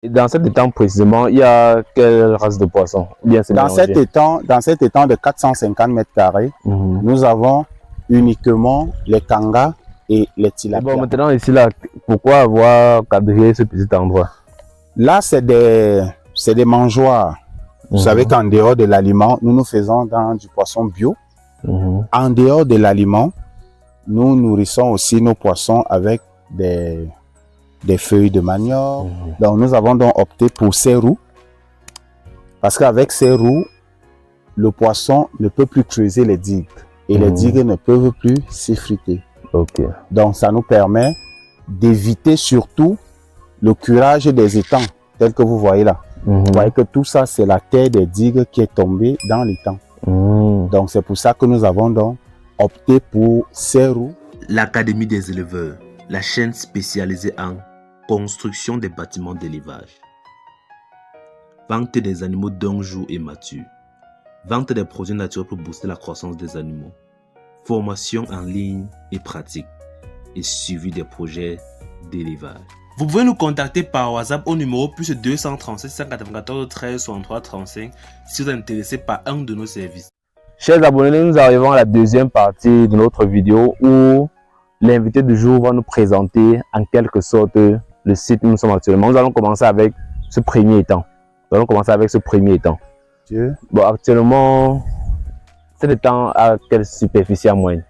Et dans cet étang précisément, il y a quelle race de poissons? Bien, Dans cet étang de 450 mètres carrés, nous avons uniquement les kangas et les tilapias. Bon, maintenant ici, là, pourquoi avoir cadré ce petit endroit? Là, c'est des mangeoires. Vous savez qu'en dehors de l'aliment, nous faisons du poisson bio. En dehors de l'aliment, nous nourrissons aussi nos poissons avec des feuilles de manioc. Donc, nous avons donc opté pour ces roues. Parce qu'avec ces roues, le poisson ne peut plus creuser les digues. Et les digues ne peuvent plus s'effriter. Donc, ça nous permet d'éviter surtout le curage des étangs, tel que vous voyez là. Vous voyez que tout ça, c'est la terre des digues qui est tombée dans l'étang. Donc, c'est pour ça que nous avons donc opté pour ces roues. L'Académie des éleveurs, la chaîne spécialisée en construction des bâtiments d'élevage. Vente des animaux d'un jour et matures. Vente des produits naturels pour booster la croissance des animaux. Formation en ligne et pratique. Et suivi des projets d'élevage. Vous pouvez nous contacter par WhatsApp au numéro plus 237 194 13 63 35 si vous êtes intéressé par un de nos services. Chers abonnés, nous arrivons à la deuxième partie de notre vidéo où l'invité du jour va nous présenter en quelque sorte le site où nous sommes actuellement. Nous allons commencer avec ce premier étang. Bon, actuellement, cet étang a quelle superficie à moyenne?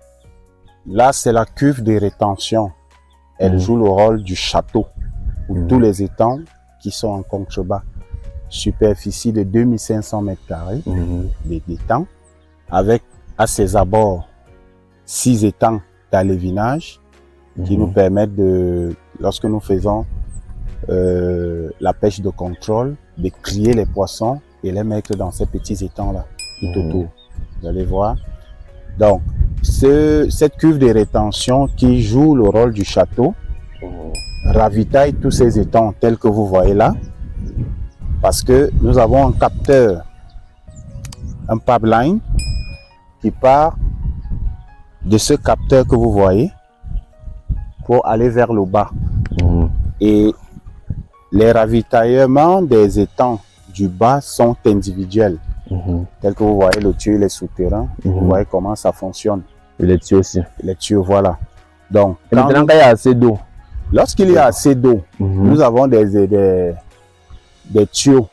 Là, c'est la cuve de rétention. Elle joue le rôle du château pour tous les étangs qui sont en contrebas. Superficie de 2500 mètres carrés d'étang, avec à ses abords 6 étangs d'alevinage qui nous permettent de, lorsque nous faisons la pêche de contrôle, de crier les poissons et les mettre dans ces petits étangs-là tout autour. Vous allez voir. Donc, cette cuve de rétention qui joue le rôle du château ravitaille tous ces étangs tels que vous voyez là, parce que nous avons un capteur, un pipeline qui part de ce capteur que vous voyez pour aller vers le bas. Et les ravitaillements des étangs du bas sont individuels. Tel que vous voyez le tuyau, les souterrains, vous voyez comment ça fonctionne. Et les tuyaux aussi. Les tuyaux, voilà. Donc, maintenant qu'il y a assez d'eau. Lorsqu'il y a assez d'eau, nous avons des tuyaux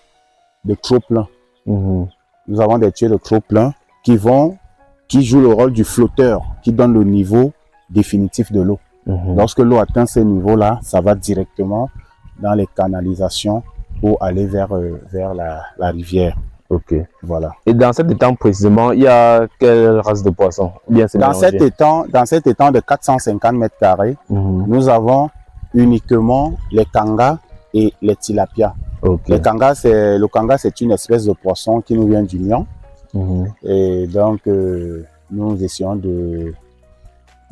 de trop-plein. Nous avons des tuyaux de trop-plein qui jouent le rôle du flotteur, qui donne le niveau définitif de l'eau. Lorsque l'eau atteint ce niveau-là, ça va directement dans les canalisations pour aller vers la rivière. Voilà. Et dans cet étang précisément, il y a quelle race de poissons? Bien, dans cet étang de 450 mètres carrés, nous avons uniquement les kangas et les tilapias. Le kanga, c'est une espèce de poisson qui nous vient du Lion. Et donc, nous essayons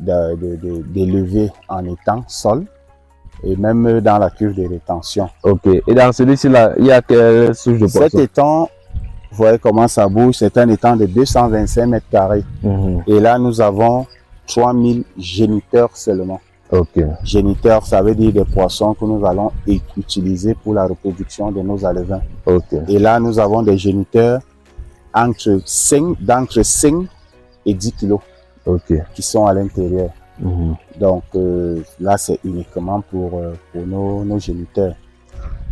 d'élever en étang, sol, et même dans la cuve de rétention. Et dans celui-ci, là, il y a quelle souche de poisson? Cet étang, vous voyez comment ça bouge, c'est un étang de 225 mètres carrés. Et là, nous avons 3000 géniteurs seulement. Géniteurs, ça veut dire des poissons que nous allons utiliser pour la reproduction de nos alevins. Et là, nous avons des géniteurs d'entre 5 et 10 kilos qui sont à l'intérieur. Donc là, c'est uniquement pour nos géniteurs.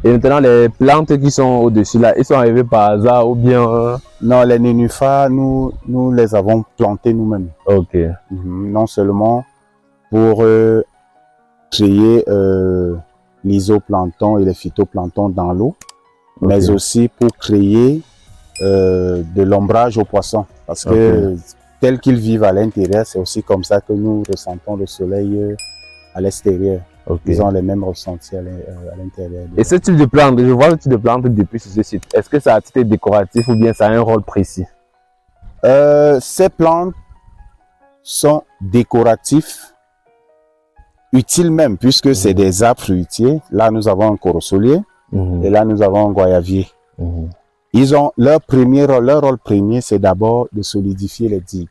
Et maintenant, les plantes qui sont au-dessus là, ils sont arrivés par hasard ou bien... Non, les nénuphars, nous les avons plantés nous-mêmes. Non seulement pour créer l'isoplancton et les phytoplanctons dans l'eau, mais aussi pour créer de l'ombrage aux poissons. Parce que tel qu'ils vivent à l'intérieur, c'est aussi comme ça que nous ressentons le soleil à l'extérieur. Ils ont les mêmes ressentis à l'intérieur. Et ce type de plante, je vois le type de plante depuis sur ce site. Est-ce que ça a titre décoratif ou bien ça a un rôle précis? Ces plantes sont décoratifs, utiles même, puisque c'est des arbres fruitiers. Là, nous avons un corosolier et là, nous avons un goyavier. Ils ont leur rôle premier, c'est d'abord de solidifier les digues.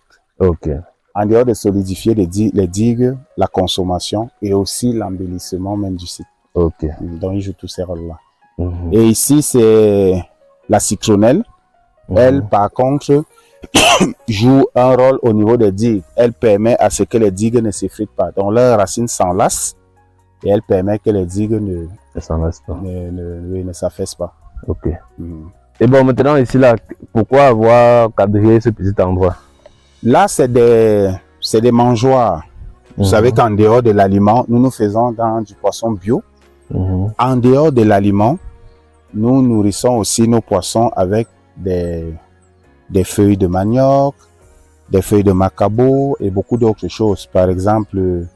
En dehors de solidifier les digues, la consommation et aussi l'embellissement même du site. Donc, ils jouent tous ces rôles-là. Et ici, c'est la citronnelle. Elle, par contre, joue un rôle au niveau des digues. Elle permet à ce que les digues ne s'effritent pas. Donc, leurs racines s'enlacent et elle permet que les digues ne s'affaissent pas. Ok. Et bon, maintenant, ici, là, pourquoi avoir quadrillé ce petit endroit? Là, c'est des mangeoires. Vous savez qu'en dehors de l'aliment, nous faisons dans du poisson bio. En dehors de l'aliment, nous nourrissons aussi nos poissons avec des feuilles de manioc, des feuilles de macabo et beaucoup d'autres choses. Par exemple,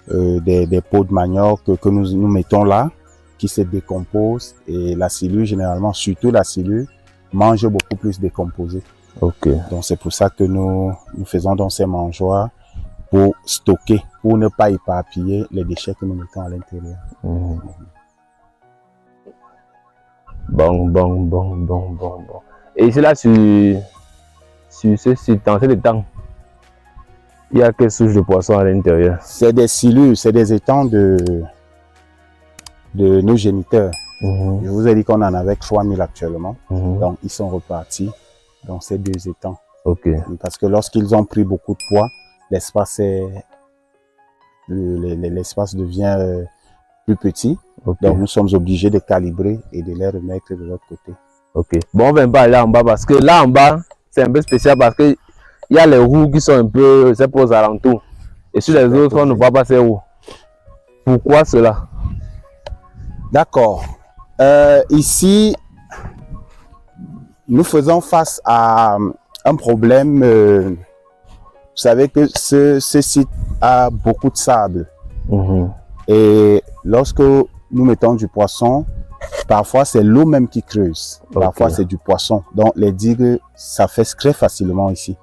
des peaux de manioc que nous mettons là, qui se décomposent, et la silure, généralement, surtout la silure, mange beaucoup plus décomposé. Ok. Donc c'est pour ça que nous faisons dans ces mangeoires pour stocker, pour ne pas éparpiller les déchets que nous mettons à l'intérieur. Bon. Et ici, là, sur ce site, dans cet étang, il y a quelle souche de poissons à l'intérieur? C'est des silures, c'est des étangs de nos géniteurs. Je vous ai dit qu'on en avait 3000 actuellement. Donc, ils sont repartis dans ces 2 étangs. Ok. Parce que lorsqu'ils ont pris beaucoup de poids, l'espace devient plus petit. Okay. Donc, nous sommes obligés de calibrer et de les remettre de l'autre côté. Ok. Bon, on va pas aller en bas parce que là en bas, c'est un peu spécial parce que il y a les roues qui sont un peu, c'est pour aux alentours. Et sur les autres, on ne voit pas ces roues. Pourquoi cela? D'accord. Ici, nous faisons face à un problème. Vous savez que ce site a beaucoup de sable. Et lorsque nous mettons du poisson, parfois c'est l'eau même qui creuse. Parfois c'est du poisson. Donc les digues s'affaissent très facilement ici.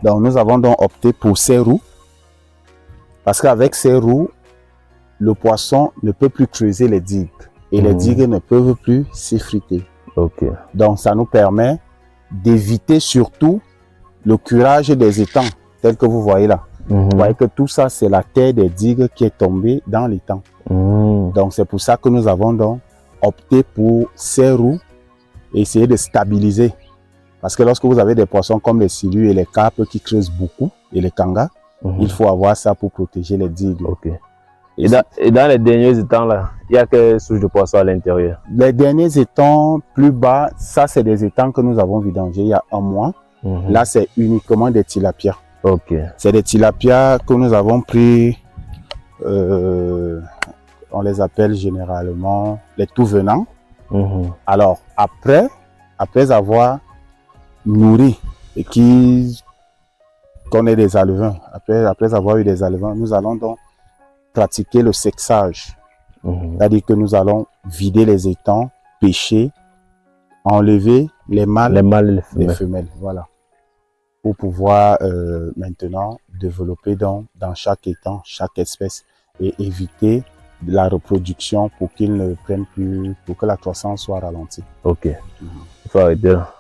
Donc nous avons donc opté pour ces roues. Parce qu'avec ces roues, le poisson ne peut plus creuser les digues. Et les digues ne peuvent plus s'effriter. Donc ça nous permet d'éviter surtout le curage des étangs, tel que vous voyez là. Vous voyez que tout ça, c'est la terre des digues qui est tombée dans l'étang. Donc c'est pour ça que nous avons donc opté pour ces roues et essayer de stabiliser. Parce que lorsque vous avez des poissons comme les silures et les carpes qui creusent beaucoup, et les kangas, il faut avoir ça pour protéger les digues. Et dans les derniers étangs là, il y a quelle souche de poissons à l'intérieur? Les derniers étangs plus bas, ça c'est des étangs que nous avons vidangés il y a un mois. Là c'est uniquement des tilapias. C'est des tilapias que nous avons pris, on les appelle généralement les tout venants. Alors après avoir nourri et qu'on ait des alevins, après avoir eu des alevins, nous allons donc pratiquer le sexage. C'est-à-dire que nous allons vider les étangs, pêcher, enlever les mâles et les femelles. Voilà. Pour pouvoir maintenant développer dans chaque étang, chaque espèce et éviter la reproduction pour qu'ils ne prennent plus, pour que la croissance soit ralentie. Il faut arrêter là.